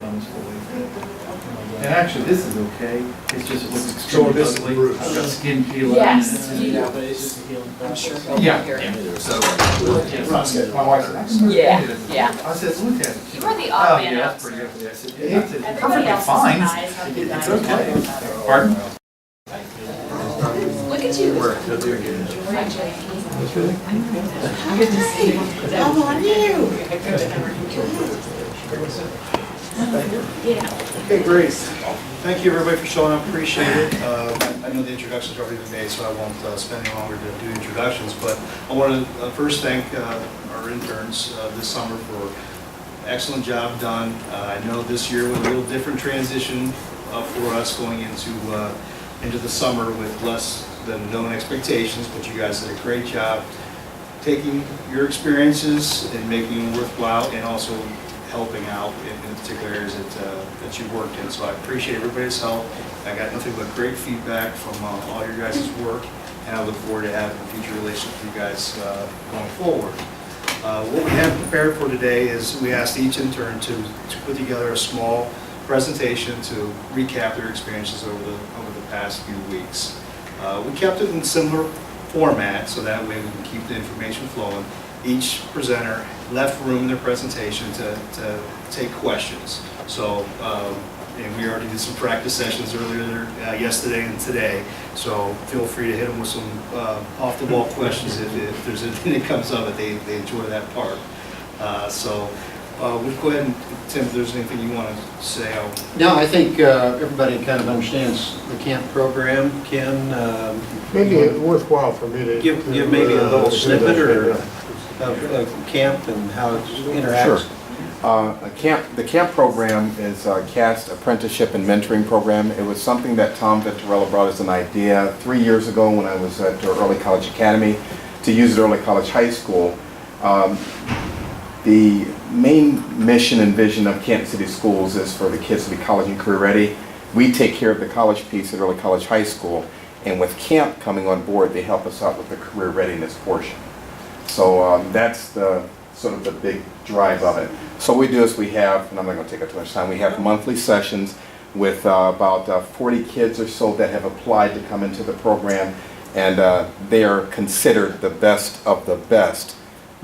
on this whole way. And actually, this is okay. It's just it looks extremely ugly. I've got skin peeling. Yes. Yeah, but it's just a healing process. Yeah. So, My wife said, "That's not Yeah, good." yeah. I said, look at it. You were the Oh, odd yeah, man that's out. pretty ugly. I said, yeah, it's Everybody perfectly else is fine. nice. How you It's guys okay. are. Pardon? Look at you. Good to see you. How are you? Okay, great. Thank you, everybody, for showing up. Appreciate it. I know the introductions have already been made, so I won't spend any longer to do introductions, but I want to first thank our interns this summer for excellent job done. I know this year was a little different transition for us going into the summer with less than known expectations, but you guys did a great job taking your experiences and making them worthwhile, and also helping out in particular areas that you worked in. So I appreciate everybody's help. I got nothing but great feedback from all your guys' work, and I look forward to having a future relationship with you guys going forward. What we have prepared for today is we asked each intern to put together a small presentation to recap their experiences over the past few weeks. We kept it in similar format, so that way we can keep the information flowing. Each presenter left room in their presentation to take questions. So, and we already did some practice sessions earlier yesterday and today, so feel free to hit them with some off-the-wall questions if there's anything that comes up that they enjoy that part. We'll go ahead and, Tim, if there's anything you want to say. No, I think everybody kind of understands the camp program. Ken, Maybe it's worthwhile for me to. give maybe a little snippet or of camp and how it interacts. Sure. The camp program is a CAST apprenticeship and mentoring program. It was something that Tom Venturella brought as an idea 3 years ago when I was at Early College Academy to use at Early College High School. The main mission and vision of Kansas City Schools is for the kids to be college and career ready. We take care of the college piece at Early College High School, and with camp coming on board, they help us out with the career readiness portion. So that's the sort of the big drive of it. So what we do is we have, and I'm not going to take up too much time, we have monthly sessions with about 40 kids or so that have applied to come into the program, and they are considered the best of the best,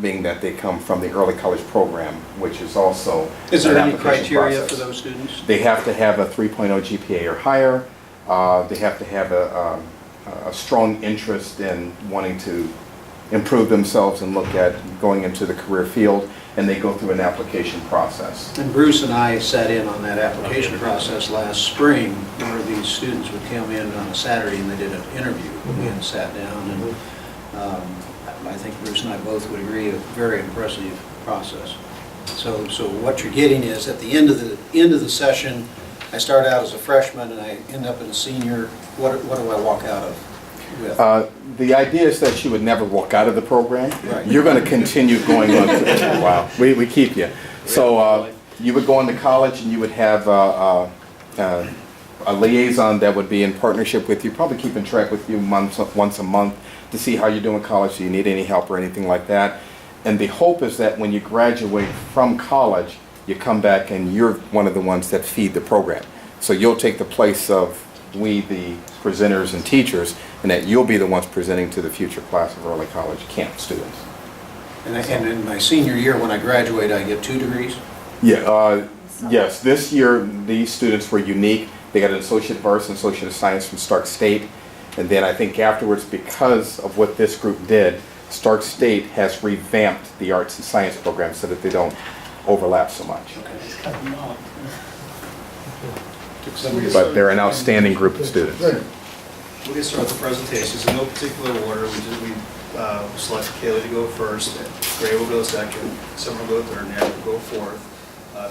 being that they come from the early college program, which is also Is there an any application criteria process. for those students? They have to have a 3.0 GPA or higher. They have to have a strong interest in wanting to improve themselves and look at going into the career field, and they go through an application process. And Bruce and I sat in on that application process last spring, where these students would come in on a Saturday and they did an interview. And sat down, and I think Bruce and I both would agree, a very impressive process. So what you're getting is, at the end of the session, I start out as a freshman and I end up as a senior. What do I walk out of with? The idea is that you would never walk out of the program. Right. You're going to continue going on. Wow, we keep you. So you would go into college and you would have a liaison that would be in partnership with you, probably keeping track with you once a month to see how you're doing in college, do you need any help or anything like that. And the hope is that when you graduate from college, you come back and you're one of the ones that feed the program. So you'll take the place of we, the presenters and teachers, and that you'll be the ones presenting to the future class of early college camp students. And in my senior year, when I graduate, I get 2 degrees? Yeah, yes, this year these students were unique. They got an Associate of Arts and Associate of Science from Stark State. And then I think afterwards, because of what this group did, Stark State has revamped the arts and science program so that they don't overlap so much. But they're an outstanding group of students. We'll get started with the presentations in no particular order. We selected Kaylee to go first, Gray will go second, Summer will go third, and Eric will go fourth.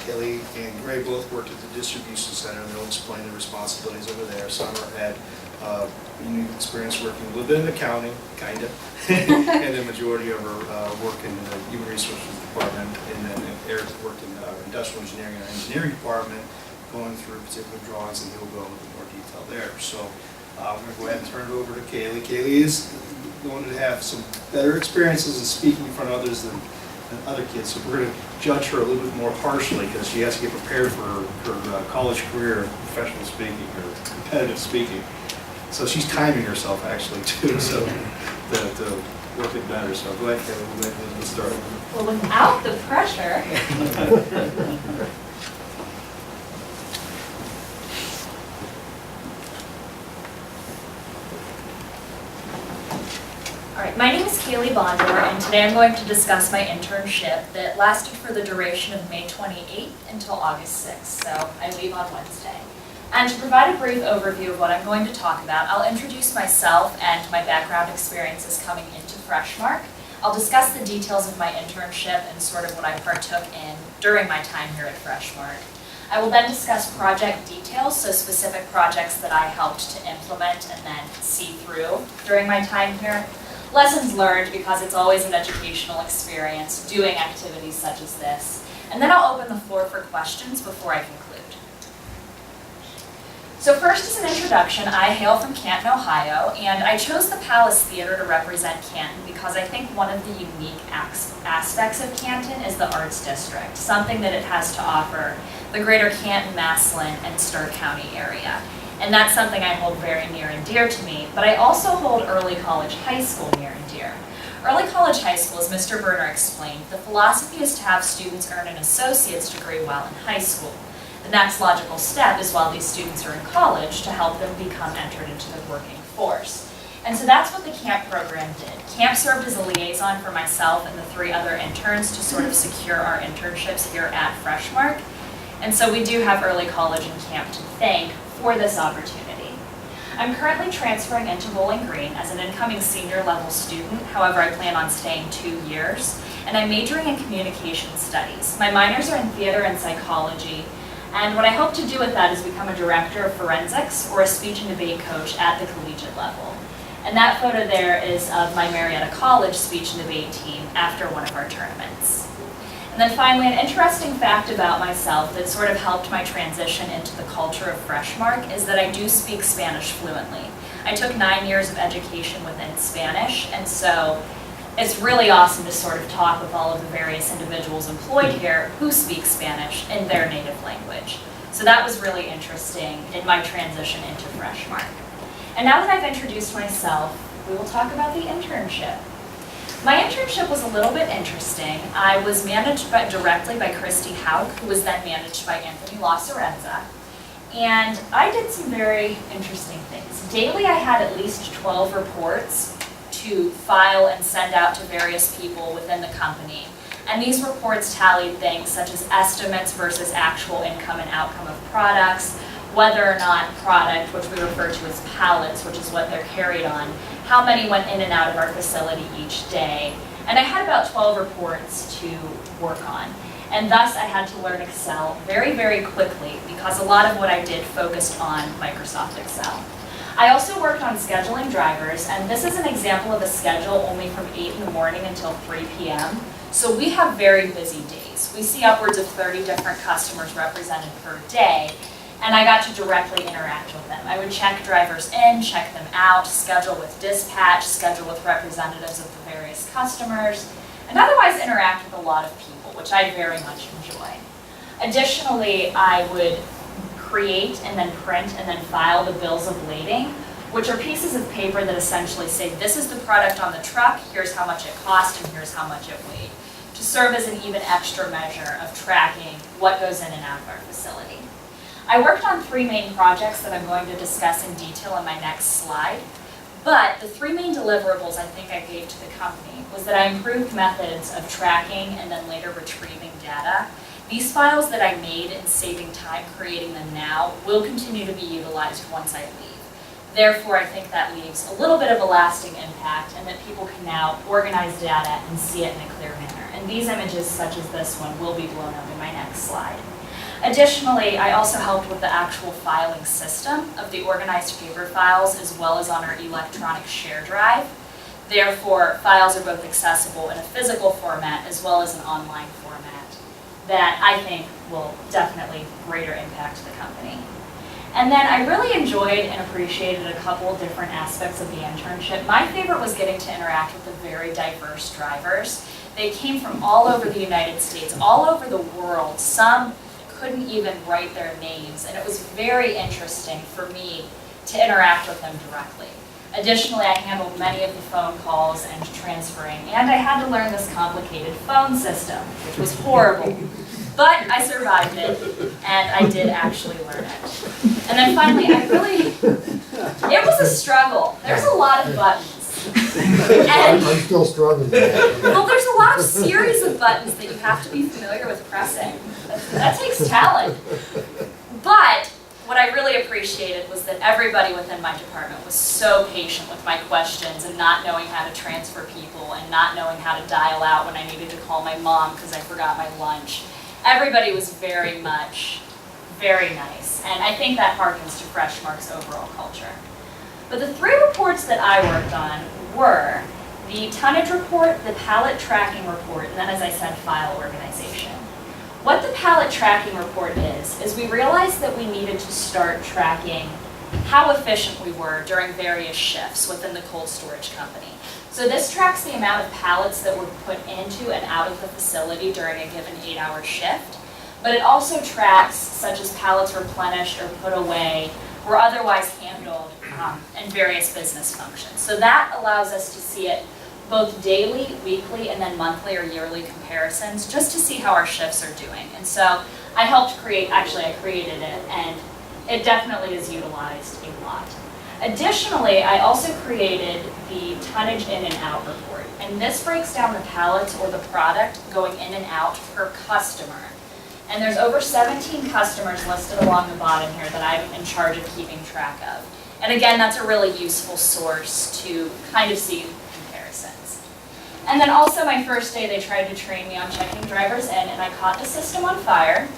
Kaylee and Gray both worked at the distribution center, and they'll explain the responsibilities over there. Summer had unique experience working a little bit in accounting, kind of, and the majority of her work in the human resources department, and then Eric worked in industrial engineering and engineering department, going through particular drawings, and he'll go into more detail there. So I'm going to go ahead and turn it over to Kaylee. Kaylee is going to have some better experiences in speaking in front of others than than other kids. So we're going to judge her a little bit more harshly because she has to get prepared for her college career, professional speaking or competitive speaking. So she's timing herself actually too, so to work it better. So go ahead, Kevin, we'll start. Well, without the pressure. All right, my name is Kaylee Bondor, and today I'm going to discuss my internship that lasted for the duration of May 28th until August 6th, so I leave on Wednesday. And to provide a brief overview of what I'm going to talk about, I'll introduce myself and my background experiences coming into Freshmark. I'll discuss the details of my internship and sort of what I partook in during my time here at Freshmark. I will then discuss project details, so specific projects that I helped to implement and then see through during my time here. Lessons learned, because it's always an educational experience doing activities such as this. And then I'll open the floor for questions before I conclude. So first, as an introduction, I hail from Canton, Ohio, and I chose the Palace Theater to represent Canton because I think one of the unique aspects of Canton is the Arts District, something that it has to offer the greater Canton, Massillon, and Stark County area. And that's something I hold very near and dear to me, but I also hold Early College High School near and dear. Early College High School, as Mr. Berner explained, the philosophy is to have students earn an associate's degree while in high school. The next logical step is while these students are in college to help them become entered into the working force. And so that's what the CAMP program did. CAMP served as a liaison for myself and the 3 other interns to sort of secure our internships here at Freshmark. And so we do have Early College and CAMP to thank for this opportunity. I'm currently transferring into Bowling Green as an incoming senior level student. However, I plan on staying 2 years. And I'm majoring in communication studies. My minors are in theater and psychology. And what I hope to do with that is become a director of forensics or a speech and debate coach at the collegiate level. And that photo there is of my Marietta College speech and debate team after one of our tournaments. And then finally, an interesting fact about myself that sort of helped my transition into the culture of Freshmark is that I do speak Spanish fluently. I took 9 years of education within Spanish, and so it's really awesome to sort of talk with all of the various individuals employed here who speak Spanish in their native language. So that was really interesting in my transition into Freshmark. And now that I've introduced myself, we will talk about the internship. My internship was a little bit interesting. I was managed directly by Christy Hauk, who was then managed by Anthony La Sorenza. And I did some very interesting things. Daily, I had at least 12 reports to file and send out to various people within the company. And these reports tallied things such as estimates versus actual income and outcome of products, whether or not product, which we refer to as pallets, which is what they're carried on, how many went in and out of our facility each day. And I had about 12 reports to work on. And thus I had to learn Excel very, very quickly because a lot of what I did focused on Microsoft Excel. I also worked on scheduling drivers, and this is an example of a schedule only from 8 in the morning until 3 p.m. So we have very busy days. We see upwards of 30 different customers represented per day, and I got to directly interact with them. I would check drivers in, check them out, schedule with dispatch, schedule with representatives of the various customers, and otherwise interact with a lot of people, which I very much enjoy. Additionally, I would create and then print and then file the bills of lading, which are pieces of paper that essentially say this is the product on the truck, here's how much it cost, and here's how much it weighed, to serve as an even extra measure of tracking what goes in and out of our facility. I worked on 3 main projects that I'm going to discuss in detail in my next slide, but the 3 main deliverables I think I gave to the company was that I improved methods of tracking and then later retrieving data. These files that I made and saving time creating them now will continue to be utilized once I leave. Therefore, I think that leaves a little bit of a lasting impact and that people can now organize data and see it in a clear manner. And these images, such as this one, will be blown up in my next slide. Additionally, I also helped with the actual filing system of the organized paper files as well as on our electronic share drive. Therefore, files are both accessible in a physical format as well as an online format that I think will definitely greater impact the company. And then I really enjoyed and appreciated a couple different aspects of the internship. My favorite was getting to interact with the very diverse drivers. They came from all over the United States, all over the world. Some couldn't even write their names, and it was very interesting for me to interact with them directly. Additionally, I handled many of the phone calls and transferring, and I had to learn this complicated phone system, which was horrible. But I survived it, and I did actually learn it. And then finally, it was a struggle. There's a lot of buttons. And, I'm still struggling. well, there's a lot of series of buttons that you have to be familiar with pressing. That takes talent. But what I really appreciated was that everybody within my department was so patient with my questions and not knowing how to transfer people and not knowing how to dial out when I needed to call my mom because I forgot my lunch. Everybody was very much, very nice, and I think that harkens to Freshmark's overall culture. But the 3 reports that I worked on were the tonnage report, the pallet tracking report, and then, as I said, file organization. What the pallet tracking report is we realized that we needed to start tracking how efficient we were during various shifts within the cold storage company. So this tracks the amount of pallets that were put into and out of the facility during a given 8-hour shift, but it also tracks such as pallets replenished or put away or otherwise handled in various business functions. So that allows us to see it both daily, weekly, and then monthly or yearly comparisons just to see how our shifts are doing. And so I helped create, actually I created it, and it definitely is utilized a lot. Additionally, I also created the tonnage in and out report, and this breaks down the pallets or the product going in and out per customer. And there's over 17 customers listed along the bottom here that I'm in charge of keeping track of. And again, that's a really useful source to kind of see comparisons. And then also my first day, they tried to train me on checking drivers in, and I caught the system on fire.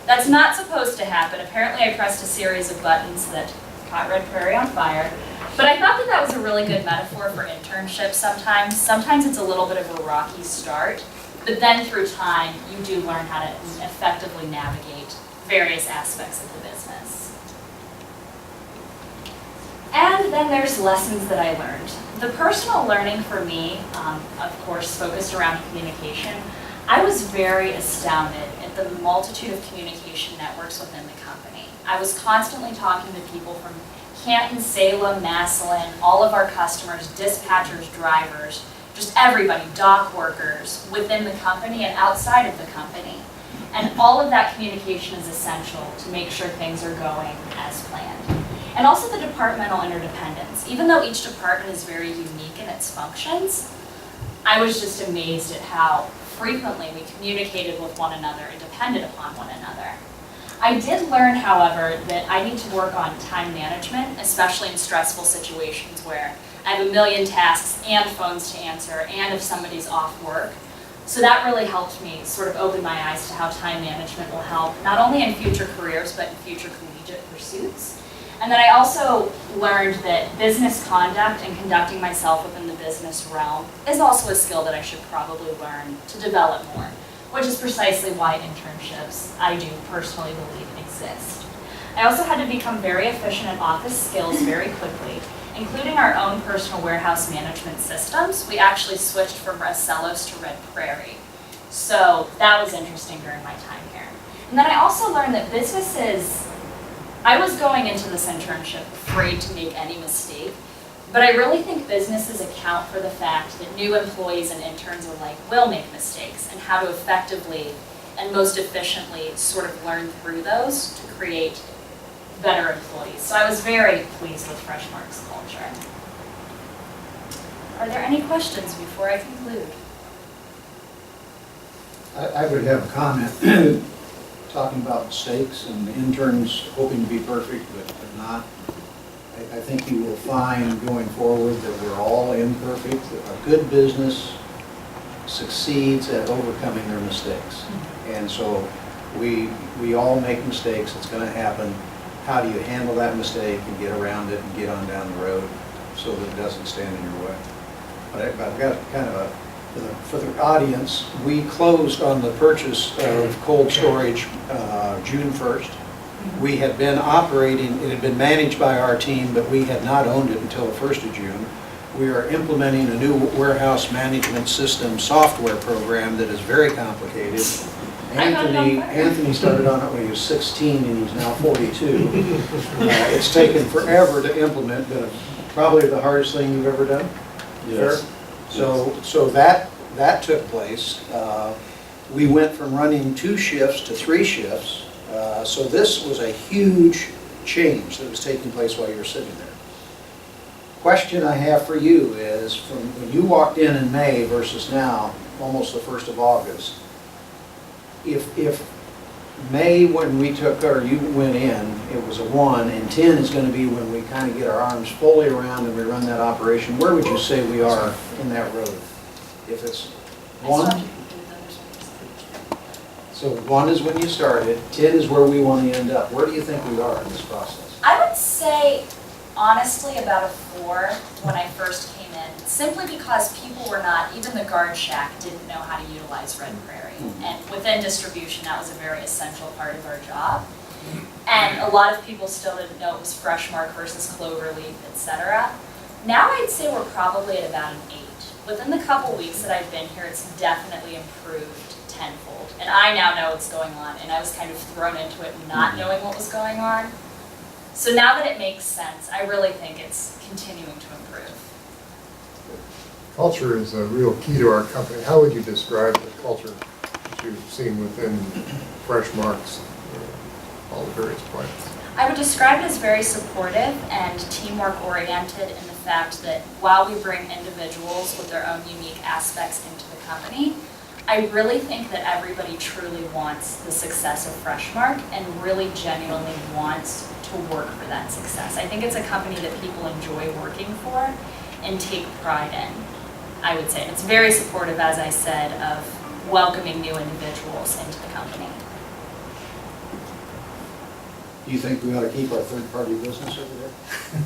That's not supposed to happen. Apparently I pressed a series of buttons that caught Red Prairie on fire. But I thought that that was a really good metaphor for internships sometimes. Sometimes it's a little bit of a rocky start, but then through time, you do learn how to effectively navigate various aspects of the business. And then there's lessons that I learned. The personal learning for me, of course, focused around communication. I was very astounded at the multitude of communication networks within the company. I was constantly talking to people from Canton, Salem, Massillon, all of our customers, dispatchers, drivers, just everybody, dock workers within the company and outside of the company. And all of that communication is essential to make sure things are going as planned. And also the departmental interdependence. Even though each department is very unique in its functions, I was just amazed at how frequently we communicated with one another and depended upon one another. I did learn, however, that I need to work on time management, especially in stressful situations where I have a million tasks and phones to answer, and if somebody's off work. So that really helped me sort of open my eyes to how time management will help, not only in future careers, but in future collegiate pursuits. And then I also learned that business conduct and conducting myself within the business realm is also a skill that I should probably learn to develop more, which is precisely why internships, I do personally believe, exist. I also had to become very efficient at office skills very quickly, including our own personal warehouse management systems. We actually switched from Rassellos to Red Prairie. So that was interesting during my time here. And then I also learned that businesses, I was going into this internship afraid to make any mistake, but I really think businesses account for the fact that new employees and interns alike will make mistakes, and how to effectively and most efficiently sort of learn through those to create better employees. So I was very pleased with Freshmark's culture. Are there any questions before I conclude? I would have a comment talking about mistakes and interns hoping to be perfect, but they're not. I think you will find going forward that we're all imperfect. A good business succeeds at overcoming their mistakes. And so we all make mistakes. It's going to happen. How do you handle that mistake and get around it and get on down the road so that it doesn't stand in your way? But I've got kind of a, for the audience, we closed on the purchase of cold storage June 1st. We had been operating, it had been managed by our team, but we had not owned it until the 1st of June. we are implementing a new warehouse management system software program that is very complicated. Anthony started on it when he was 16 and he's now 42. It's taken forever to implement, but probably the hardest thing you've ever done? Yes. So that took place. We went from running 2 shifts to 3 shifts. So this was a huge change that was taking place while you were sitting there. Question I have for you is, from when you walked in May versus now, almost the 1st of August, if May when we took, or you went in, it was a 1, and 10 is going to be when we kind of get our arms fully around and we run that operation, where would you say we are in that road? If it's 1? So 1 is when you started, 10 is where we want to end up. Where do you think we are in this process? I would say, honestly, about a 4 when I first came in, simply because people were not, even the guard shack didn't know how to utilize Red Prairie. And within distribution, that was a very essential part of our job. And a lot of people still didn't know it was Freshmark versus Cloverleaf, etc. Now I'd say we're probably at about an 8. Within the couple weeks that I've been here, it's definitely improved tenfold. And I now know what's going on, and I was kind of thrown into it not knowing what was going on. So now that it makes sense, I really think it's continuing to improve. Culture is a real key to our company. How would you describe the culture that you've seen within Freshmark's, all the various plants? I would describe it as very supportive and teamwork oriented in the fact that while we bring individuals with their own unique aspects into the company, I really think that everybody truly wants the success of Freshmark and really genuinely wants to work for that success. I think it's a company that people enjoy working for and take pride in, I would say. It's very supportive, as I said, of welcoming new individuals into the company. Do you think we ought to keep our third-party business over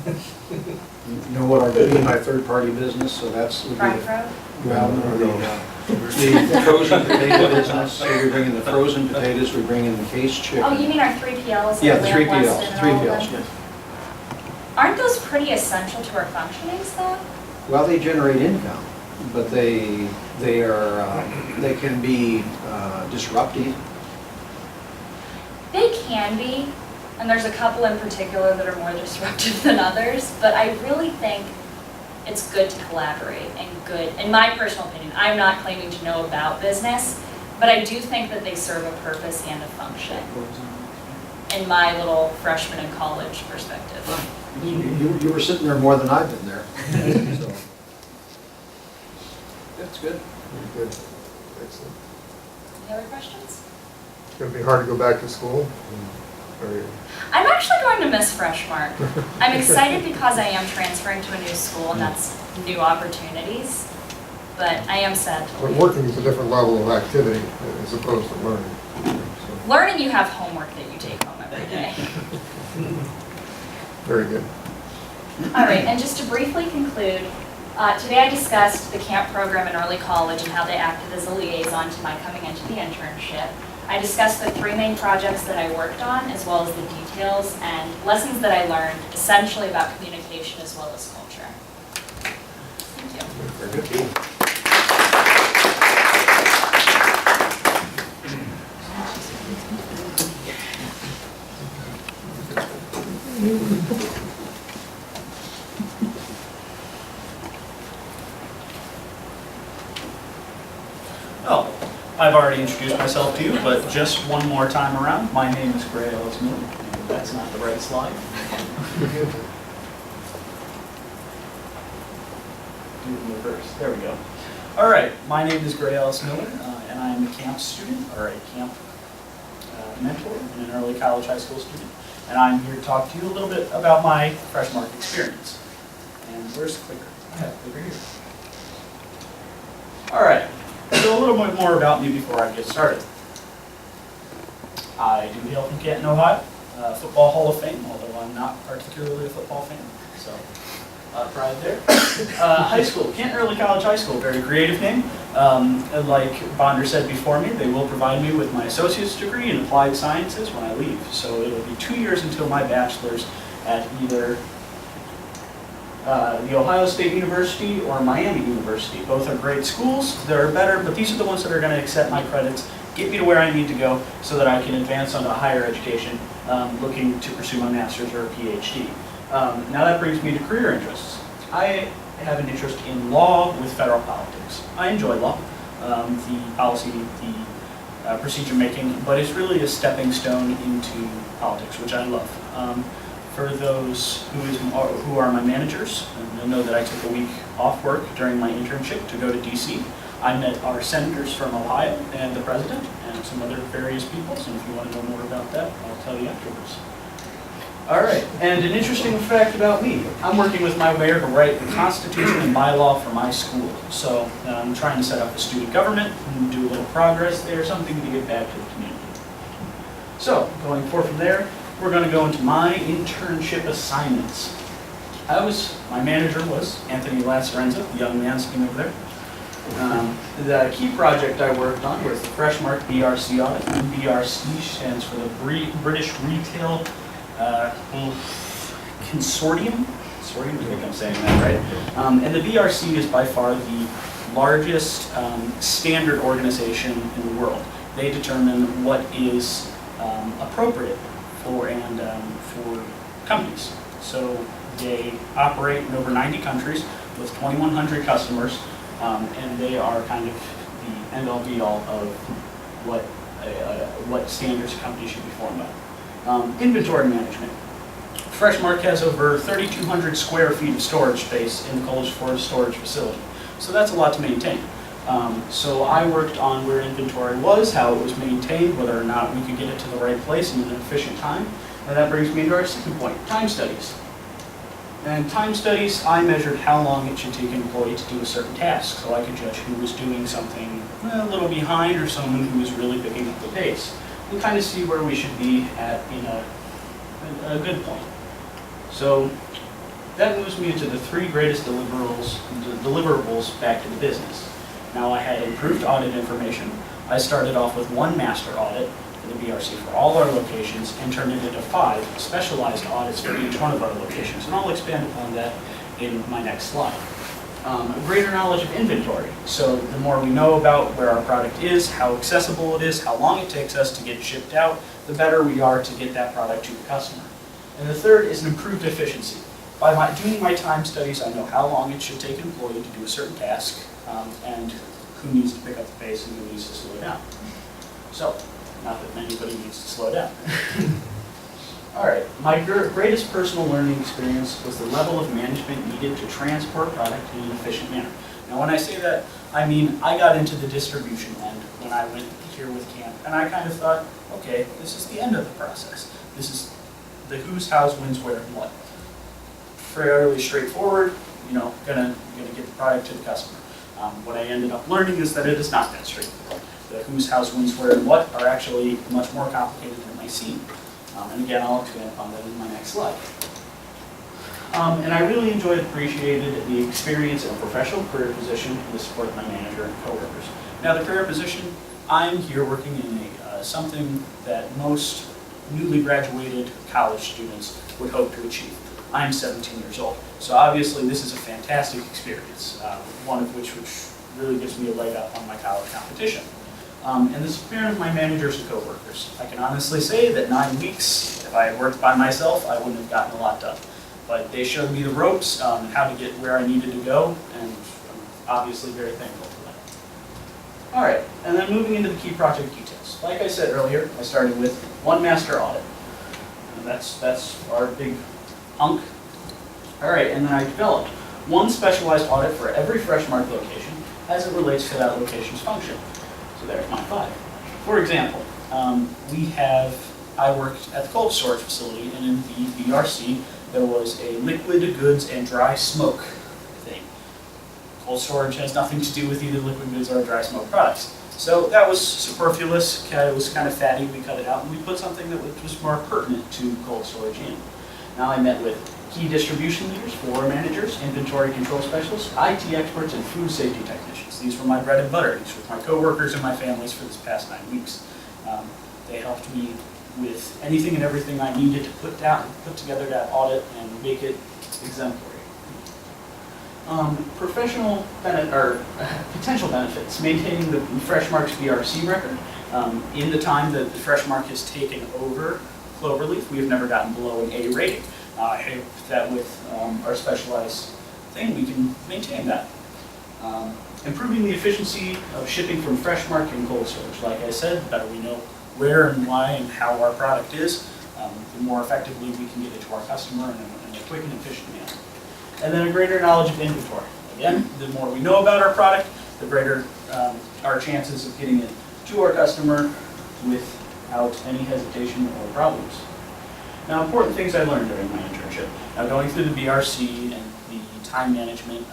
there? You know what I mean by third-party business, so that's... Pride Road? Well, the frozen potato business, so we bring in the frozen potatoes, we bring in the case chicken. Oh, you mean our 3PLs? Yeah, like the Lamb 3PLs, Weston and all of 3PLs, them? yes. Aren't those pretty essential to our functionings, though? Well, they generate income, but they can be disruptive. They can be, and there's a couple in particular that are more disruptive than others, but I really think it's good to collaborate and good, in my personal opinion, I'm not claiming to know about business, but I do think that they serve a purpose and a function in my little freshman in college perspective. You were sitting there more than I've been there. So, that's good. Very good. Excellent. Any other questions? It's going to be hard to go back to school? Or- I'm actually going to miss Freshmark. I'm excited because I am transferring to a new school and that's new opportunities, but I am sad to But leave. working is a different level of activity as opposed to learning. So, Learning, you have homework that you take home every day. very good. All right, and just to briefly conclude, today I discussed the camp program in early college and how they acted as a liaison to my coming into the internship. I discussed the 3 main projects that I worked on, as well as the details and lessons that I learned, essentially about communication as well as culture. Thank you. Very good. Oh, I've already introduced myself to you, but just one more time around. My name is Gray Ellis Miller. That's not the right slide. Do it in reverse. There we go. All right, my name is Gray Ellis Miller, and I am a camp student, or a camp mentor, and an early college high school student. And I'm here to talk to you a little bit about my Freshmark experience. And where's the clicker? I have a clicker here. All right. So a little bit more about me before I get started. I do hail from Canton, Ohio, Football Hall of Fame, although I'm not particularly a football fan, so pride there. High school, Canton Early College High School, very creative name. Like Bonder said before me, they will provide me with my associate's degree in applied sciences when I leave. So it'll be 2 years until my bachelor's at either the Ohio State University or Miami University. Both are great schools, they're better, but these are the ones that are going to accept my credits, get me to where I need to go so that I can advance onto higher education, looking to pursue my master's or a PhD. Now that brings me to career interests. I have an interest in law with federal politics. I enjoy law, the policy, the procedure making, but it's really a stepping stone into politics, which I love. For those who are my managers, you'll know that I took a week off work during my internship to go to DC. I met our senators from Ohio and the president and some other various peoples, and if you want to know more about that, I'll tell you afterwards. All right, and an interesting fact about me. I'm working with my mayor to write the constitution and bylaw for my school. So I'm trying to set up a student government and do a little progress there, something to give back to the community. So going forward from there, we're going to go into my internship assignments. My manager was Anthony Lacerenza, the young man sitting over there. The key project I worked on was the Freshmark BRC audit. BRC stands for the British Retail Consortium. I think I'm saying that right. And the BRC is by far the largest standard organization in the world. They determine what is appropriate for companies. So they operate in over 90 countries with 2,100 customers, and they are kind of the end-all be-all of what standards a company should be formed by. Inventory management. Freshmark has over 3,200 square feet of storage space in the cold storage facility, so that's a lot to maintain. So I worked on where inventory was, how it was maintained, whether or not we could get it to the right place in an efficient time. And that brings me to our second point, time studies. And time studies, I measured how long it should take an employee to do a certain task, so I could judge who was doing something a little behind or someone who was really picking up the pace. And kind of see where we should be at in a good point. So that moves me into the three greatest deliverables back to the business. Now I had improved audit information. I started off with one master audit for the BRC for all our locations and turned it into 5 specialized audits for each one of our locations. And I'll expand upon that in my next slide. A greater knowledge of inventory. So the more we know about where our product is, how accessible it is, how long it takes us to get shipped out, the better we are to get that product to the customer. And the third is an improved efficiency. By doing my time studies, I know how long it should take an employee to do a certain task, and who needs to pick up the pace and who needs to slow down. So, not that anybody needs to slow down. All right, my greatest personal learning experience was the level of management needed to transport product in an efficient manner. Now when I say that, I mean I got into the distribution end when I went here with camp, and I kind of thought, okay, this is the end of the process. This is the who's, how's, when's, where, and what. Fairly straightforward, gonna get the product to the customer. What I ended up learning is that it is not that straightforward. The who's, how's, when's, where, and what are actually much more complicated than they seem. And again, I'll expand upon that in my next slide. And I really enjoyed and appreciated the experience in a professional career position with the support of my manager and coworkers. Now the career position, I'm here working in something that most newly graduated college students would hope to achieve. I'm 17 years old, so obviously this is a fantastic experience, one of which really gives me a leg up on my college competition. And the support of my managers and coworkers. I can honestly say that 9 weeks, if I had worked by myself, I wouldn't have gotten a lot done. But they showed me the ropes, how to get where I needed to go, and I'm obviously very thankful for that. All right, and then moving into the key project details. Like I said earlier, I started with one master audit. And that's our big hunk. All right, and then I developed one specialized audit for every Freshmark location as it relates to that location's function. So there's my 5. For example, I worked at the cold storage facility, and in the BRC, there was a liquid goods and dry smoke thing. Cold storage has nothing to do with either liquid goods or dry smoke products. So that was superfluous, it was kind of fatty, we cut it out, and we put something that was more pertinent to cold storage in. Now I met with key distribution leaders, floor managers, inventory control specialists, IT experts, and food safety technicians. These were my bread and butter. These were my coworkers and my families for this past 9 weeks. They helped me with anything and everything I needed to put together that audit and make it exemplary. Professional or potential benefits, maintaining the Freshmarks BRC record. In the time that the Freshmark has taken over Cloverleaf, we have never gotten below an A rating. I hope that with our specialized thing, we can maintain that. Improving the efficiency of shipping from Freshmark and cold storage. Like I said, the better we know where and why and how our product is, the more effectively we can get it to our customer in a quick and efficient manner. And then a greater knowledge of inventory. Again, the more we know about our product, the greater our chances of getting it to our customer without any hesitation or problems. Now, important things I learned during my internship. Now, going through the BRC and the time management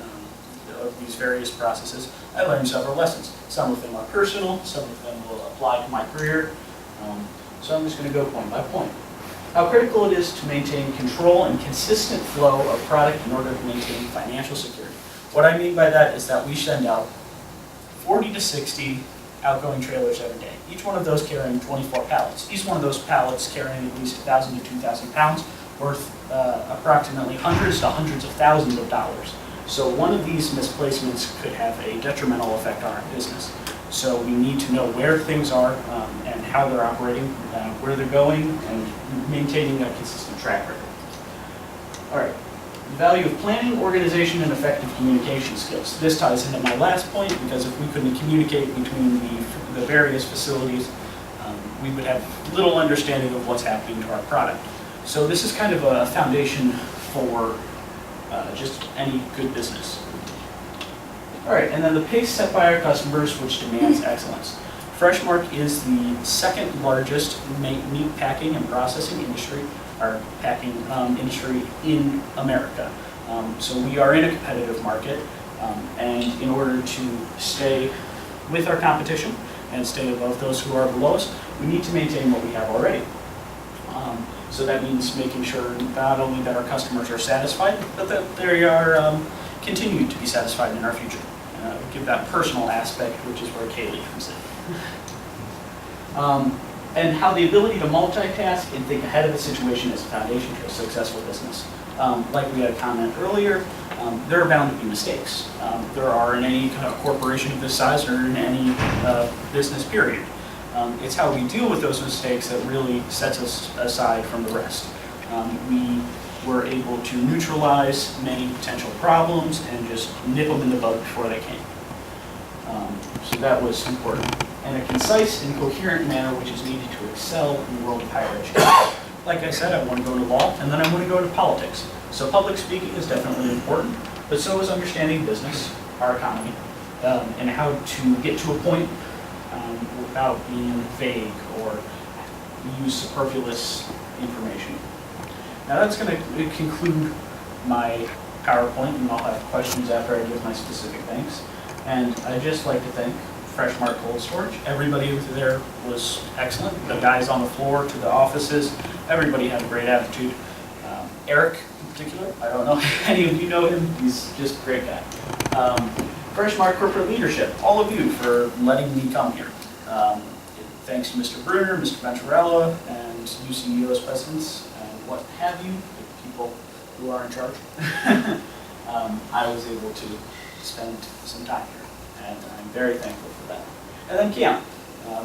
of these various processes, I learned several lessons. Some of them are personal, some of them will apply to my career. So I'm just going to go point by point. How critical it is to maintain control and consistent flow of product in order to maintain financial security. What I mean by that is that we send out 40 to 60 outgoing trailers every day. Each one of those carrying 24 pallets. Each one of those pallets carrying at least 1,000 to 2,000 pounds, worth approximately hundreds to hundreds of thousands of dollars. So one of these misplacements could have a detrimental effect on our business. So we need to know where things are and how they're operating, where they're going, and maintaining a consistent track record. All right, the value of planning, organization, and effective communication skills. This ties into my last point, because if we couldn't communicate between the various facilities, we would have little understanding of what's happening to our product. So this is kind of a foundation for just any good business. All right, and then the pace set by our customers, which demands excellence. Freshmark is the second largest meat packing and processing industry, or packing industry in America. So we are in a competitive market, and in order to stay with our competition and stay above those who are below us, we need to maintain what we have already. So that means making sure not only that our customers are satisfied, but that they are continued to be satisfied in our future. Give that personal aspect, which is where Kaylee comes in. And how the ability to multitask and think ahead of a situation is a foundation to a successful business. Like we had a comment earlier, there are bound to be mistakes. There are in any kind of corporation of this size or in any business period. It's how we deal with those mistakes that really sets us aside from the rest. We were able to neutralize many potential problems and just nip them in the bud before they came. So that was important. And a concise and coherent manner which is needed to excel in the world of higher education. Like I said, I want to go into law, and then I want to go into politics. So public speaking is definitely important, but so is understanding business, our economy, and how to get to a point without being vague or use superfluous information. Now that's going to conclude my PowerPoint, and I'll have questions after I give my specific thanks. And I'd just like to thank Freshmark Cold Storage. Everybody there was excellent. The guys on the floor to the offices, everybody had a great attitude. Eric in particular, I don't know if any of you know him, he's just a great guy. Freshmark corporate leadership, all of you for letting me come here. Thanks to Mr. Bruner, Mr. Venturella, and UCEO's presidents, and what have you, the people who are in charge. I was able to spend some time here, and I'm very thankful for that. And then Camp,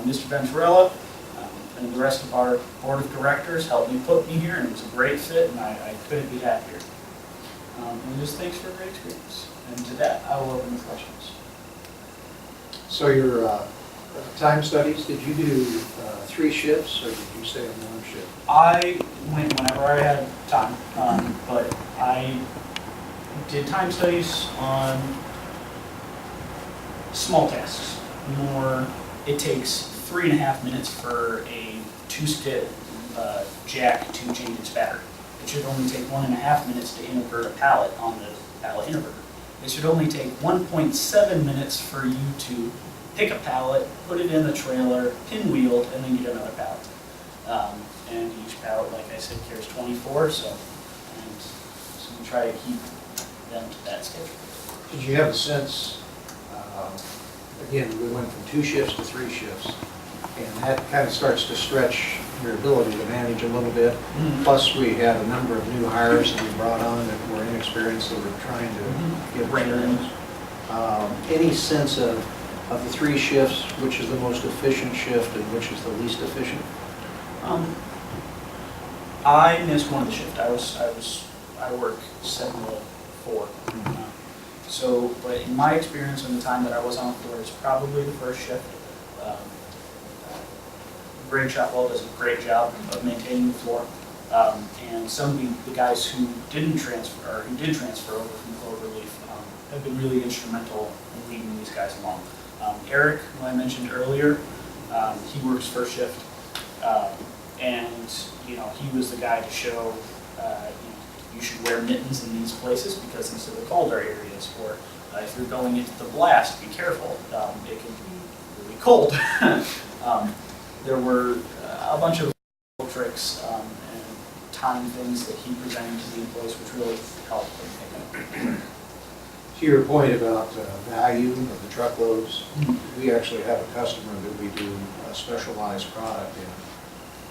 Mr. Venturella, and the rest of our board of directors helped me put me here, and it was a great fit, and I couldn't be happier. And just thanks for a great experience. And to that, I will open the questions. So your time studies, did you do 3 shifts, or did you stay on 1 shift? I went whenever I had time, but I did time studies on small tasks. More, it takes 3.5 minutes for a 2-skid jack to change its battery. It should only take 1.5 minutes to invert a pallet on the pallet inverter. It should only take 1.7 minutes for you to pick a pallet, put it in the trailer, pinwheeled, and then get another pallet. And each pallet, like I said, carries 24, so we try to keep them to that schedule. Did you have a sense, again, we went from 2 shifts to 3 shifts, And that kind of starts to stretch your ability to manage a little bit. Plus, we had a number of new hires that we brought on that were inexperienced, that were trying to get experience. Any sense of the 3 shifts, which is the most efficient shift and which is the least efficient? I missed one of the shift. I work 7 to 4. So, but in my experience in the time that I was on the floor, it's probably the first shift. Greg Chapwell does a great job of maintaining the floor. And some of the guys who did transfer over from Cloverleaf have been really instrumental in leading these guys along. Eric, who I mentioned earlier, he works first shift. And he was the guy to show you should wear mittens in these places because these are the colder areas. Or if you're going into the blast, be careful. It can be really cold. There were a bunch of tricks and time things that he presented to the employees, which really helped them. To your point about value of the truckloads, we actually have a customer that we do a specialized product in.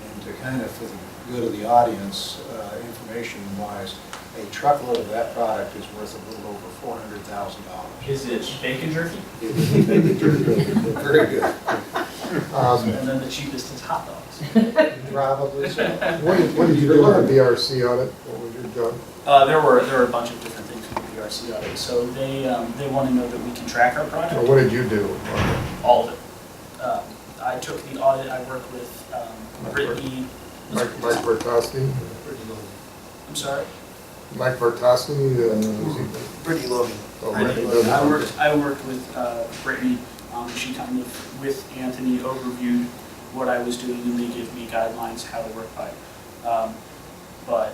And to kind of, for the good of the audience, information-wise, a truckload of that product is worth a little over $400,000. Is it bacon jerky? Very good. And then the cheapest is hot dogs. Probably so. What did you do on the BRC audit? What was your job? There were a bunch of different things with the BRC audit. So they want to know that we can track our product. Or what did you do? All of it. I took the audit. I worked with Brittany. Mike Bertosky? I'm sorry. Mike Bertosky? Brittany Logan. I worked with Brittany. She kind of, with Anthony, overviewed what I was doing, and they give me guidelines how to work by. But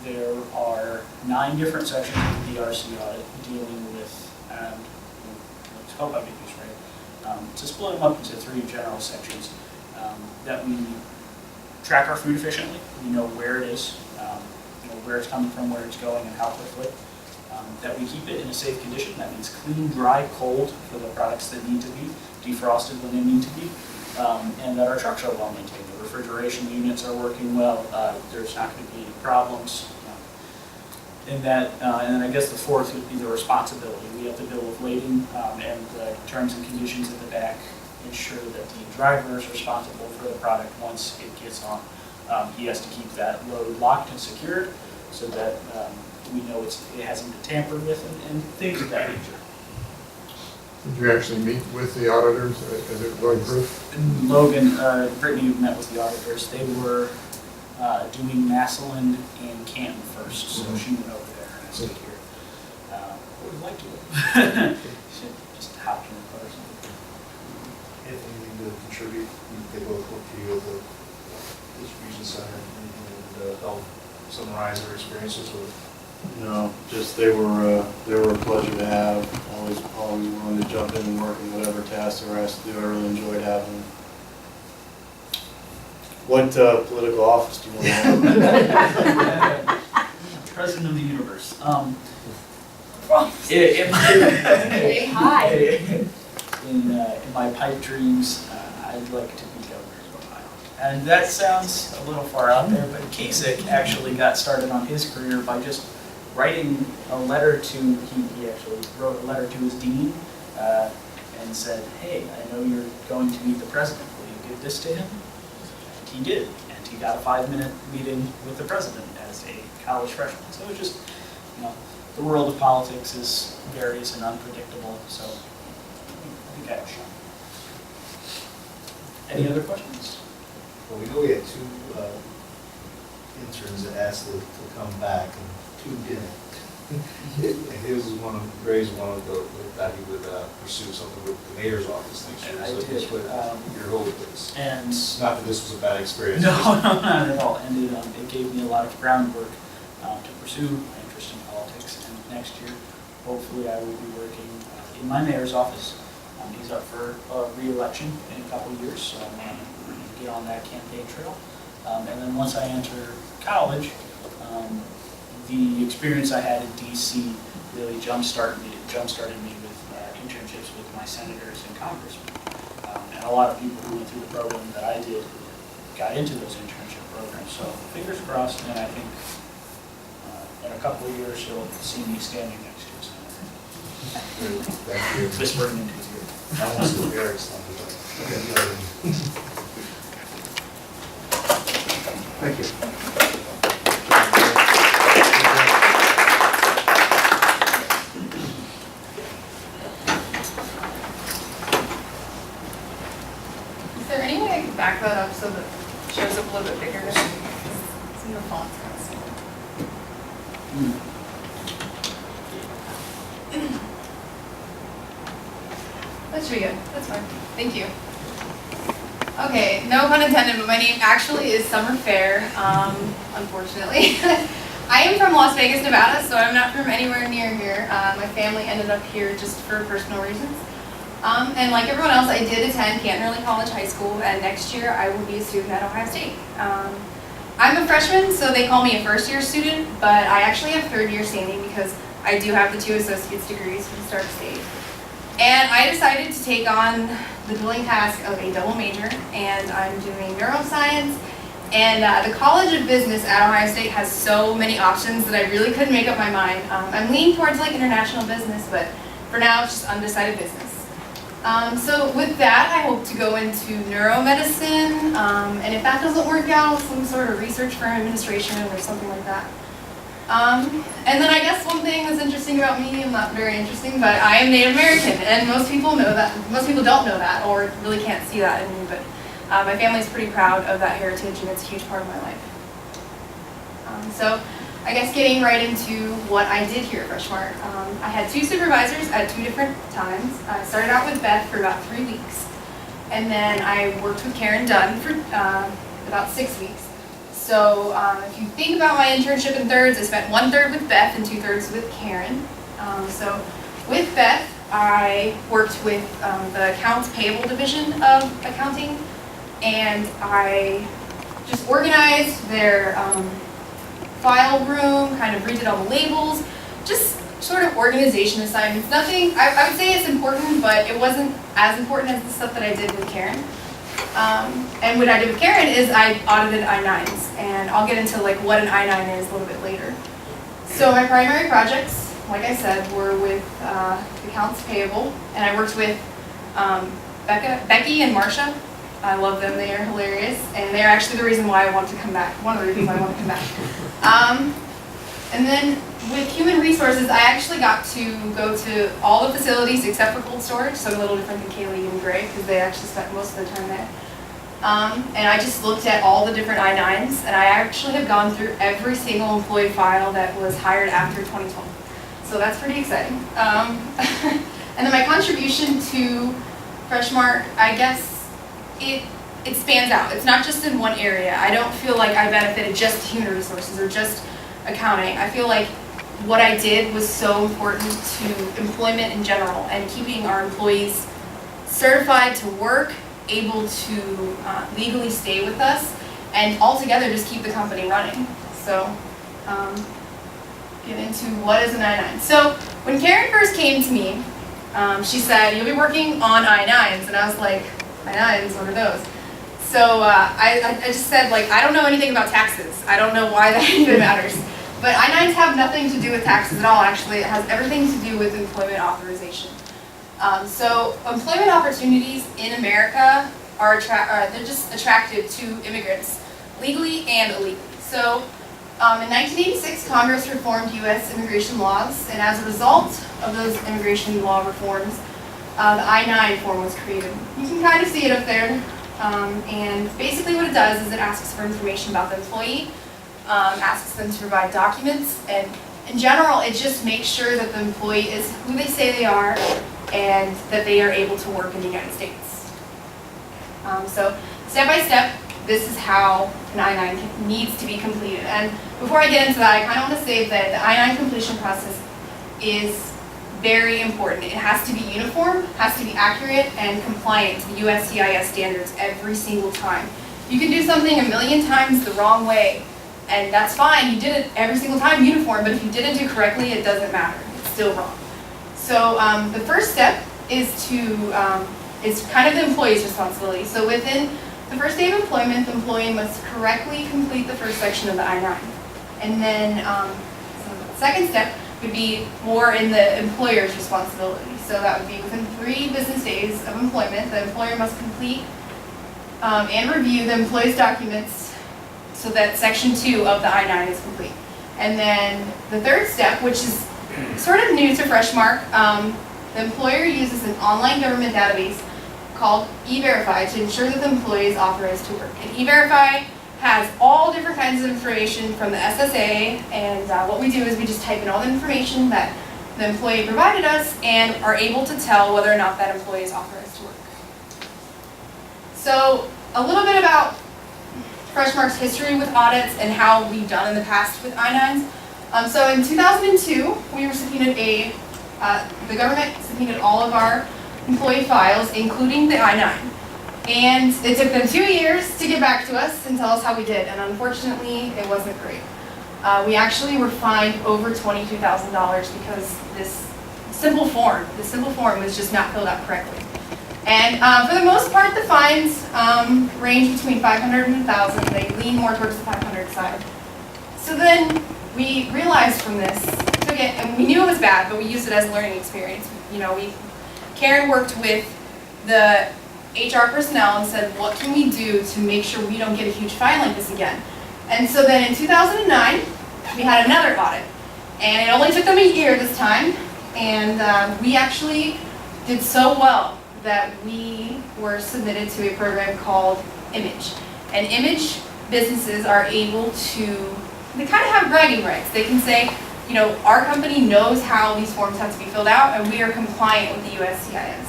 there are 9 different sections of the DRC audit dealing with, and let's hope I get these right, to split them up into 3 general sections that we track our food efficiently. We know where it is, where it's coming from, where it's going, and how quickly. That we keep it in a safe condition. That means clean, dry, cold for the products that need to be, defrosted when they need to be, and that our trucks are well maintained. The refrigeration units are working well. There's not going to be any problems. And then I guess the 4th would be the responsibility. We have the bill of lading and the terms and conditions in the back ensure that the driver is responsible for the product once it gets on. He has to keep that load locked and secured so that we know it hasn't been tampered with and things of that nature. Did you actually meet with the auditors as it was going through? Logan, Brittany met with the auditors. They were doing Massillon and Canton first, so she went over there and I stayed here. What would you like to? Just hopped in the car or something. Anything to contribute? They both look to you at the distribution center and help summarize their experiences with. No, just they were a pleasure to have. Always wanted to jump in and work in whatever tasks they were asked to do. I really enjoyed having them. What political office do you want to have? President of the universe. In my pipe dreams, I'd like to be governor of Ohio. And that sounds a little far out there, but Kasich actually got started on his career by just writing a letter to, he actually wrote a letter to his dean and said, hey, I know you're going to meet the president. Will you give this to him? And he did. And he got a 5-minute meeting with the president as a college freshman. So it was just, the world of politics is various and unpredictable. So I think I have a shot. Any other questions? Well, we know we had 2 interns that asked to come back, and 2 didn't. His was one of, Gray's one of that he would pursue something with the mayor's office next year. I So did, that's what your hope is. And Not that this was a bad experience. no, not at all. And it gave me a lot of groundwork to pursue my interest in politics. And next year, hopefully, I will be working in my mayor's office. He's up for re-election in a couple of years, so I'm going to get on that campaign trail. And then once I enter college, the experience I had in DC really jump-started me with internships with my senators and congressmen. And a lot of people who went through the program that I did got into those internship programs. So fingers crossed, and I think in a couple of years you'll see me standing next to us. Thank you. Whispering into his ear. Almost embarrassed. Thank you. Is there any way I could back that up so that it shows up a little bit bigger? Some of the fonts kind of small. That should be good. That's fine. Thank you. Okay, no pun intended, but my name actually is Summer Fair, unfortunately. I am from Las Vegas, Nevada, so I'm not from anywhere near here. My family ended up here just for personal reasons. And like everyone else, I did attend Canton Early College High School, and next year I will be a student at Ohio State. I'm a freshman, so they call me a first-year student, but I actually have third-year standing because I do have the 2 associate's degrees from Stark State. And I decided to take on the dueling task of a double major, and I'm doing neuroscience. And the College of Business at Ohio State has so many options that I really couldn't make up my mind. I'm leaning towards like international business, but for now it's just undecided business. So with that, I hope to go into neuromedicine, and if that doesn't work out, some sort of research firm administration or something like that. And then I guess one thing that's interesting about me, I'm not very interesting, but I am Native American, and most people know that. Most people don't know that, or really can't see that in me, but my family is pretty proud of that heritage, and it's a huge part of my life. So I guess getting right into what I did here at Freshmart. I had 2 supervisors at 2 different times. I started out with Beth for about 3 weeks, and then I worked with Karen Dunn for about 6 weeks. So if you think about my internship in thirds, I spent 1/3 with Beth and 2/3 with Karen. So with Beth, I worked with the accounts payable division of accounting, and I just organized their file room, kind of redid all the labels, just sort of organization assignments. Nothing, I would say it's important, but it wasn't as important as the stuff that I did with Karen. And what I did with Karen is I audited I-9s, and I'll get into like what an I-9 is a little bit later. So my primary projects, like I said, were with accounts payable, and I worked with Becky and Marcia. I love them, they are hilarious, and they're actually the reason why I want to come back, one of the reasons I want to come back. And then with human resources, I actually got to go to all the facilities except for cold storage, so a little different than Kaylee and Greg, because they actually spent most of their time there. And I just looked at all the different I-9s, and I actually have gone through every single employee file that was hired after 2012. So that's pretty exciting. And then my contribution to Freshmart, I guess it spans out. It's not just in one area. I don't feel like I benefited just human resources or just accounting. I feel like what I did was so important to employment in general and keeping our employees certified to work, able to legally stay with us, and altogether just keep the company running. So get into what is an I-9. So when Karen first came to me, she said, "You'll be working on I-9s," and I was like, I-9s, what are those? So I just said, like, I don't know anything about taxes. I don't know why that even matters. But I-9s have nothing to do with taxes at all, actually. It has everything to do with employment authorization. So employment opportunities in America are they're just attractive to immigrants, legally and illegally. So in 1986, Congress reformed U.S. immigration laws, and as a result of those immigration law reforms, the I-9 form was created. You can kind of see it up there. And basically what it does is it asks for information about the employee, asks them to provide documents, and in general, it just makes sure that the employee is who they say they are and that they are able to work in the United States. So step by step, this is how an I-9 needs to be completed. And before I get into that, I kind of want to say that the I-9 completion process is very important. It has to be uniform, has to be accurate, and compliant to the USCIS standards every single time. You can do something a million times the wrong way, and that's fine. You did it every single time uniform, but if you didn't do it correctly, it doesn't matter. It's still wrong. So the first step is to it's kind of the employee's responsibility. So within the first day of employment, the employee must correctly complete the first section of the I-9. And then so the second step would be more in the employer's responsibility. So that would be within 3 business days of employment, the employer must complete and review the employee's documents so that section 2 of the I-9 is complete. And then the third step, which is sort of new to Freshmark, the employer uses an online government database called E-Verify to ensure that the employee is authorized to work. And E-Verify has all different kinds of information from the SSA, and what we do is we just type in all the information that the employee provided us and are able to tell whether or not that employee is authorized to work. So a little bit about Freshmark's history with audits and how we've done in the past with I-9s. So in 2002, we were subpoenaed the government subpoenaed all of our employee files, including the I-9. And it took them 2 years to get back to us and tell us how we did, and unfortunately, it wasn't great. We actually were fined over $22,000 because this simple form was just not filled out correctly. And for the most part, the fines range between $500 and $1,000. They lean more towards the 500 side. So then we realized from this, took it, and we knew it was bad, but we used it as a learning experience. You know, Karen worked with the HR personnel and said, what can we do to make sure we don't get a huge fine like this again? And so then in 2009, we had another audit. And it only took them a year this time. And we actually did so well that we were submitted to a program called Image. And Image businesses are able to, they kind of have bragging rights. They can say, you know, our company knows how these forms have to be filled out and we are compliant with the USCIS.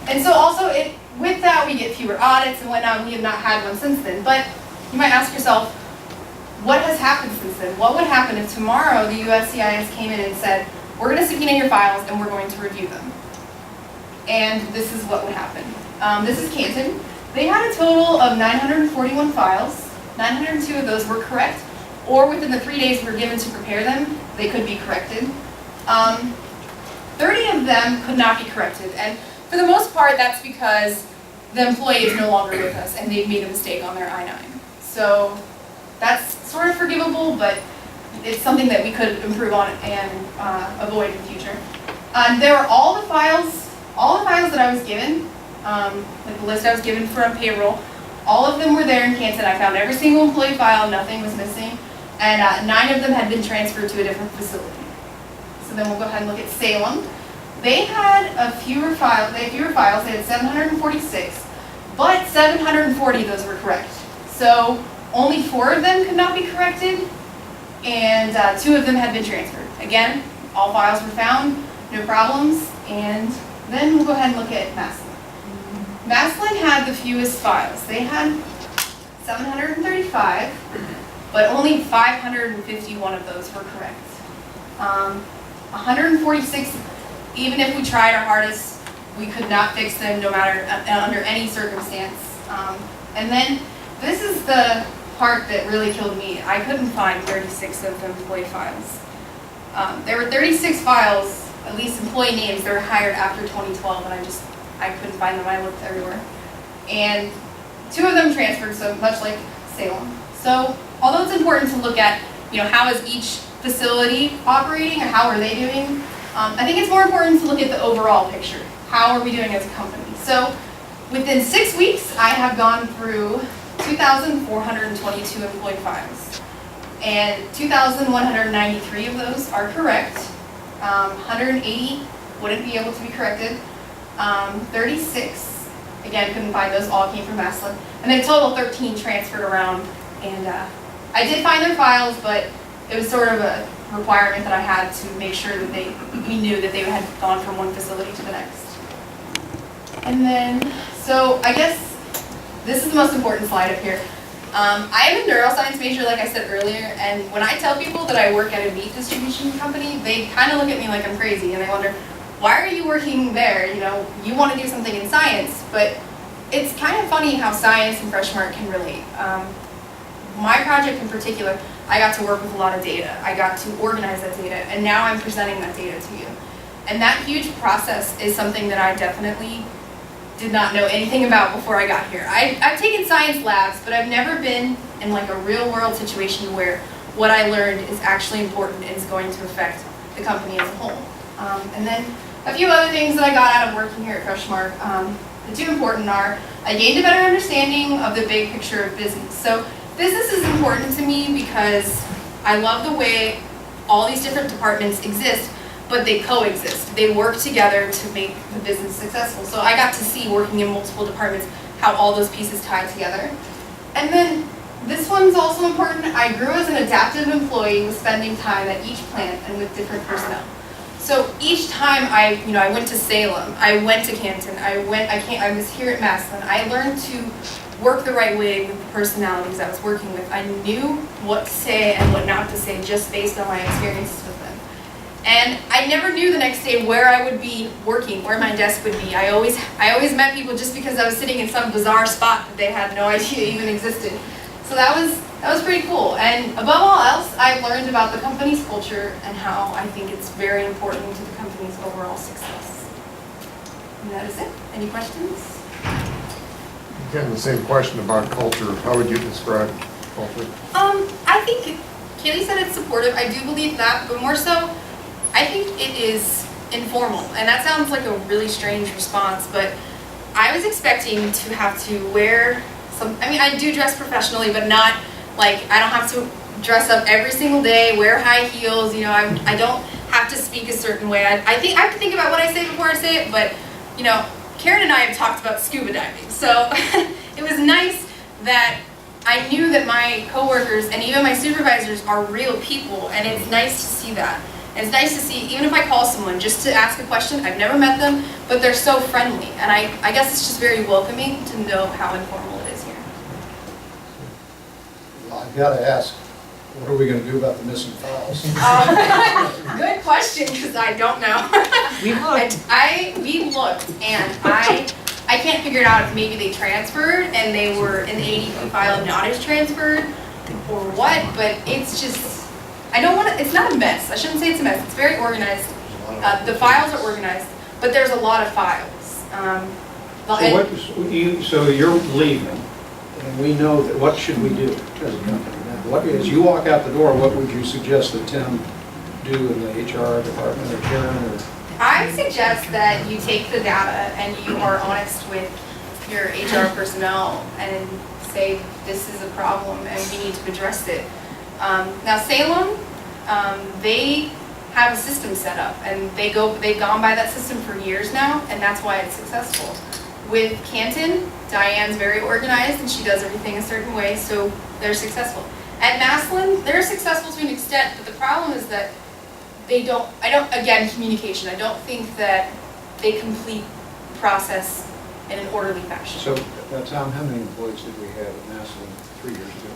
And so also with that we get fewer audits and whatnot. We have not had one since then. But you might ask yourself, what has happened since then? What would happen if tomorrow the USCIS came in and said, we're going to subpoena your files and we're going to review them? And this is what would happen. This is Canton. They had a total of 941 files. 902 of those were correct, or within the 3 days we were given to prepare them, they could be corrected. 30 of them could not be corrected, and for the most part that's because the employee is no longer with us and they've made a mistake on their I-9. So that's sort of forgivable, but it's something that we could improve on and avoid in the future. There were all the files that I was given, like the list I was given from payroll, all of them were there in Canton. I found every single employee file, nothing was missing, and 9 of them had been transferred to a different facility. So then we'll go ahead and look at Salem. They had fewer files, they had 746, but 740 of those were correct. So only 4 of them could not be corrected, and 2 of them had been transferred. Again, all files were found, no problems, and then we'll go ahead and look at Maslin. Maslin had the fewest files. They had 735, but only 551 of those were correct. 146, even if we tried our hardest, we could not fix them no matter, under any circumstance. And then this is the part that really killed me. I couldn't find 36 of the employee files. There were 36 files, at least employee names, that were hired after 2012, and I couldn't find them. I looked everywhere. And 2 of them transferred, so much like Salem. So although it's important to look at, you know, how is each facility operating or how are they doing, I think it's more important to look at the overall picture. How are we doing as a company? So within 6 weeks, I have gone through 2,422 employee files. And 2,193 of those are correct. 180 wouldn't be able to be corrected. 36, again, couldn't find those, all came from Maslin. And then total 13 transferred around. And I did find their files, but it was sort of a requirement that I had to make sure that we knew that they had gone from one facility to the next. And then, so I guess this is the most important slide up here. I am a neuroscience major, like I said earlier, and when I tell people that I work at a meat distribution company, they kind of look at me like I'm crazy, and they wonder, why are you working there? You know, you want to do something in science, but it's kind of funny how science and Freshmark can relate. My project in particular, I got to work with a lot of data. I got to organize that data, and now I'm presenting that data to you. And that huge process is something that I definitely did not know anything about before I got here. I've taken science labs, but I've never been in like a real world situation where what I learned is actually important and is going to affect the company as a whole. And then a few other things that I got out of working here at Freshmark. The two important are, I gained a better understanding of the big picture of business. So business is important to me because I love the way all these different departments exist, but they coexist. They work together to make the business successful. So I got to see, working in multiple departments, how all those pieces tie together. And then this one's also important. I grew as an adaptive employee with spending time at each plant and with different personnel. So each time I went to Salem, I went to Canton, I was here at Massillon, I learned to work the right way with the personalities I was working with. I knew what to say and what not to say just based on my experiences with them. And I never knew the next day where I would be working, where my desk would be. I always met people just because I was sitting in some bizarre spot that they had no idea even existed. So that was pretty cool. And above all else, I learned about the company's culture and how I think it's very important to the company's overall success. And that is it. Any questions? Again, the same question about culture. How would you describe culture? I think Kaylee said it's supportive. I do believe that, but more so, I think it is informal. And that sounds like a really strange response, but I was expecting to have to wear I do dress professionally, but not like, I don't have to dress up every single day, wear high heels, I don't have to speak a certain way. I think I have to think about what I say before I say it, but Karen and I have talked about scuba diving, so it was nice that I knew that my coworkers and even my supervisors are real people, and it's nice to see that. And it's nice to see, even if I call someone just to ask a question, I've never met them, but they're so friendly, and I guess it's just very welcoming to know how informal it is here. Well, I've got to ask, what are we going to do about the missing files? Good question, because I don't know. We looked. We looked, and I can't figure it out if maybe they transferred and they were in the ADP file not as transferred, or what, but it's just, it's not a mess. I shouldn't say it's a mess. It's very organized. The files are organized, but there's a lot of files. So you're leaving, and we know that, what should we do as a company? As you walk out the door, what would you suggest that Tim do in the HR department, or Karen, or? I suggest that you take the data and you are honest with your HR personnel and say, this is a problem and we need to address it. Now Salem, they have a system set up, and they've gone by that system for years now, and that's why it's successful. With Canton, Diane's very organized and she does everything a certain way, so they're successful. At Massillon, they're successful to an extent, but the problem is that again, communication. I don't think that they complete the process in an orderly fashion. So, Tom, how many employees did we have at Massillon 3 years ago?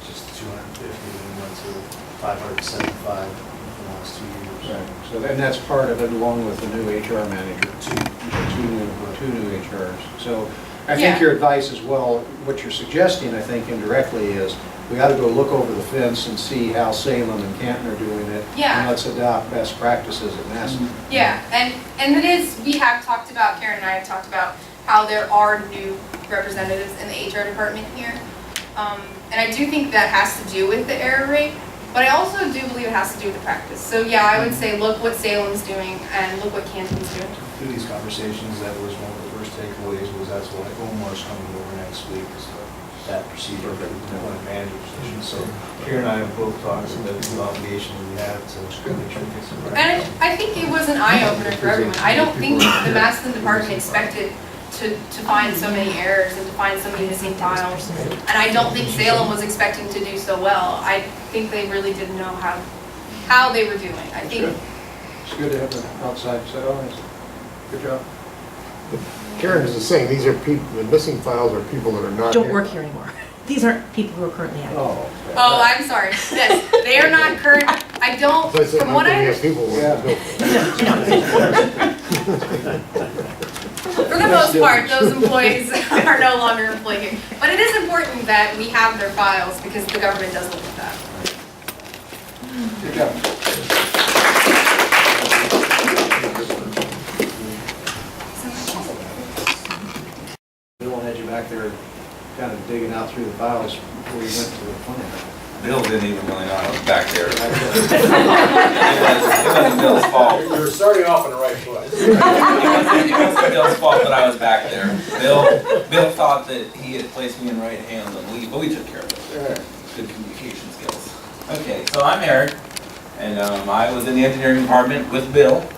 Just 250, and went to 575 in the last 2 years. Right. So, and that's part of it, along with the new HR manager, two new HRs. So, I think Yeah. your advice as well, what you're suggesting, I think indirectly, is we ought to go look over the fence and see how Salem and Canton are doing it. Yeah. And let's adopt best practices at Massillon. Yeah, and it is, we have talked about, Karen and I have talked about how there are new representatives in the HR department here. And I do think that has to do with the error rate, but I also do believe it has to do with the practice. So yeah, I would say look what Salem's doing and look what Canton's doing. Through these conversations, that was one of the first takeaways, was that's why Omar's coming over next week, is that procedure for the employment manager position. So Karen and I have both talked about the obligation we have to make sure we get some And practice. I think it was an eye-opener for everyone. I don't think the Massillon department expected to find so many errors and to find so many missing files. And I don't think Salem was expecting to do so well. I think they really didn't know how they were doing. I think. It's good to have an outside set of eyes. Good job. Karen is just saying, these are people, the missing files are people that are not. Don't work here anymore. These aren't people who are currently active. Oh. Oh, I'm sorry. Yes, they are not current. I don't, So I said, from what I we have people with Yeah. For the most part, those employees are no longer employed here. But it is important that we have their files because the government does look at that. Good job. back there kind of digging out through the files before you went to the plant. Bill didn't even really know I was back there. It wasn't Bill's fault. You're starting off on the right foot. It wasn't Bill's fault that I was back there. Bill thought that he had placed me in right hands, but we took care of it. Good communication skills. Okay, so I'm Eric, and I was in the engineering department with Bill,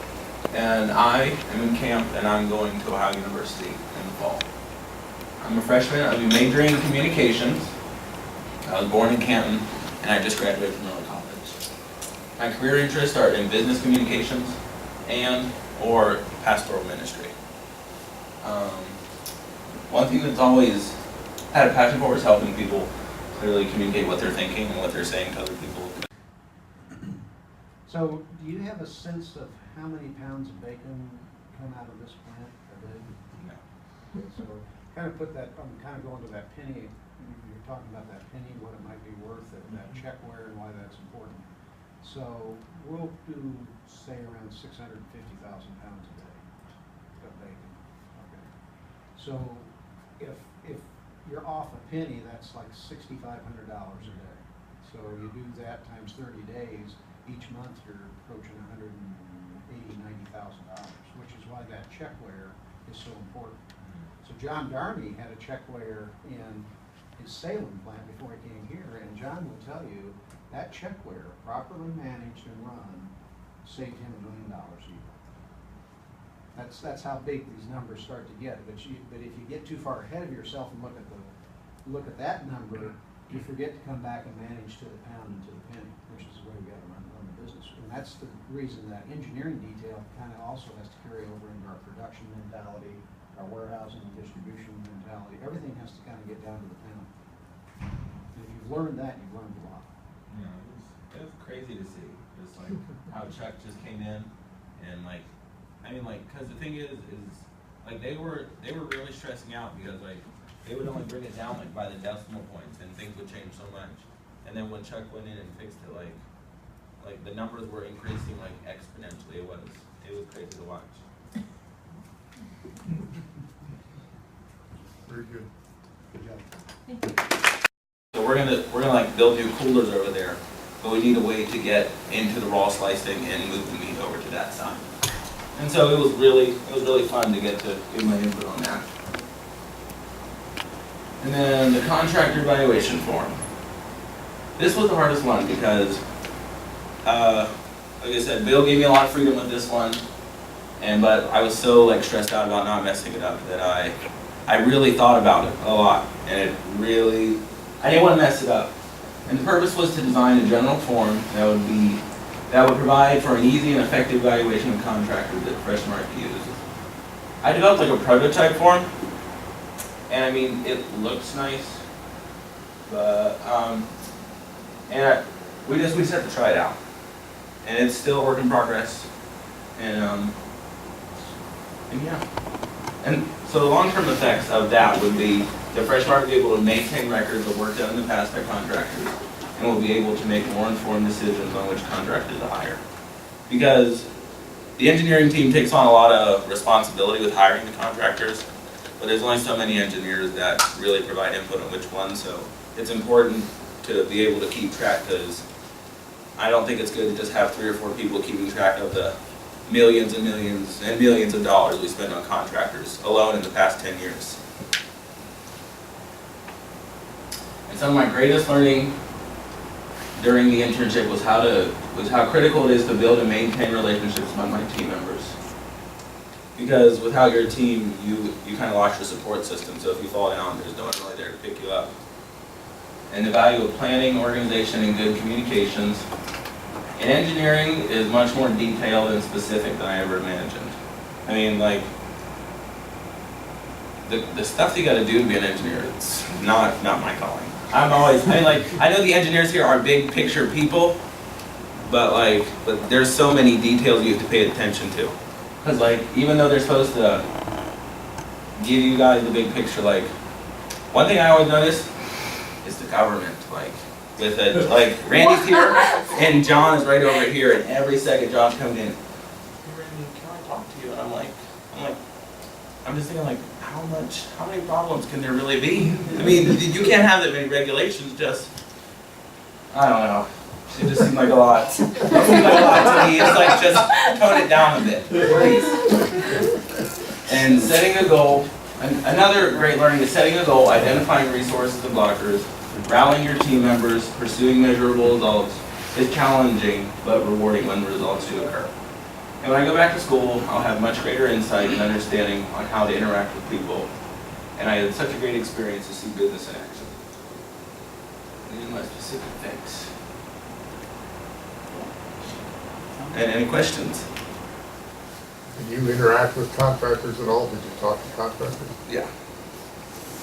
and I am in camp, and I'm going to Ohio University in the fall. I'm a freshman. I'll be majoring in communications. I was born in Canton, and I just graduated from early college. My career interests are in business communications and or pastoral ministry. One thing that's always had a passion for is helping people clearly communicate what they're thinking and what they're saying to other people. So, do you have a sense of how many pounds of bacon come out of this plant a day? No. So, kind of put that, I'm kind of going to that penny, you're talking about that penny, what it might be worth, that checkware and why that's important. So, we'll do, say, around 650,000 pounds a day of bacon. Okay. So, if you're off a penny, that's like $6,500 a day. So you do that times 30 days, each month you're approaching $180,000-$190,000, which is why that checkware is so important. So John Darby had a checkware in his Salem plant before he came here, and John will tell you that checkware, properly managed and run, saved him $1 million a year. That's how big these numbers start to get. But if you get too far ahead of yourself and look at that number, you forget to come back and manage to the pound and to the penny, which is the way we got to run the business. And that's the reason that engineering detail kind of also has to carry over into our production mentality, our warehousing and distribution mentality. Everything has to kind of get down to the pound. And if you've learned that, you've learned a lot. Yeah, it was crazy to see. Just like how Chuck just came in and like, I mean like, cause the thing is like they were really stressing out because like they would only bring it down like by the decimal points and things would change so much. And then when Chuck went in and fixed it, like the numbers were increasing like exponentially. It was crazy to watch. Very good. Good job. So we're gonna like build new coolers over there, but we need a way to get into the raw slicing and move the meat over to that side. And so it was really fun to get to give my input on that. And then the contractor evaluation form. This was the hardest one because, like I said, Bill gave me a lot of freedom with this one, but I was so like stressed out about not messing it up that I really thought about it a lot, and I didn't want to mess it up. And the purpose was to design a general form that would provide for an easy and effective evaluation of contractors that Freshmark uses. I developed like a prototype form, and I mean it looks nice, but we just have to try it out, and it's still a work in progress, and yeah. And so the long-term effects of that would be the Freshmark will be able to maintain records of work done in the past by contractors, and will be able to make more informed decisions on which contractors to hire. Because the engineering team takes on a lot of responsibility with hiring the contractors, but there's only so many engineers that really provide input on which one, so it's important to be able to keep track, because I don't think it's good to just have 3 or 4 people keeping track of the millions and millions and millions of dollars we spend on contractors alone in the past 10 years. And some of my greatest learning during the internship was how critical it is to build and maintain relationships among my team members. Because without your team, you kind of lost your support system. So if you fall down, there's no one really there to pick you up. And the value of planning, organization, and good communications in engineering is much more detailed and specific than I ever imagined. I mean, like, the stuff you got to do to be an engineer, it's not my calling. I know the engineers here are big picture people, but there's so many details you have to pay attention to. Because like, even though they're supposed to give you guys the big picture, like, one thing I always notice is the government, Randy's here and John is right over here, and every second John's coming in, hey Randy, can I talk to you? And I'm just thinking like, how many problems can there really be? I mean, you can't have that many regulations, just, I don't know. It just seemed like a lot. It seemed like a lot to me. It's like, just tone it down a bit, please. And setting a goal, another great learning is setting a goal, identifying resources and blockers, rallying your team members, pursuing measurable results is challenging but rewarding when the results do occur. And when I go back to school, I'll have much greater insight and understanding on how to interact with people. And I had such a great experience to see business in action. These are my specific thanks. And any questions? Did you interact with contractors at all? Did you talk to contractors? Yeah.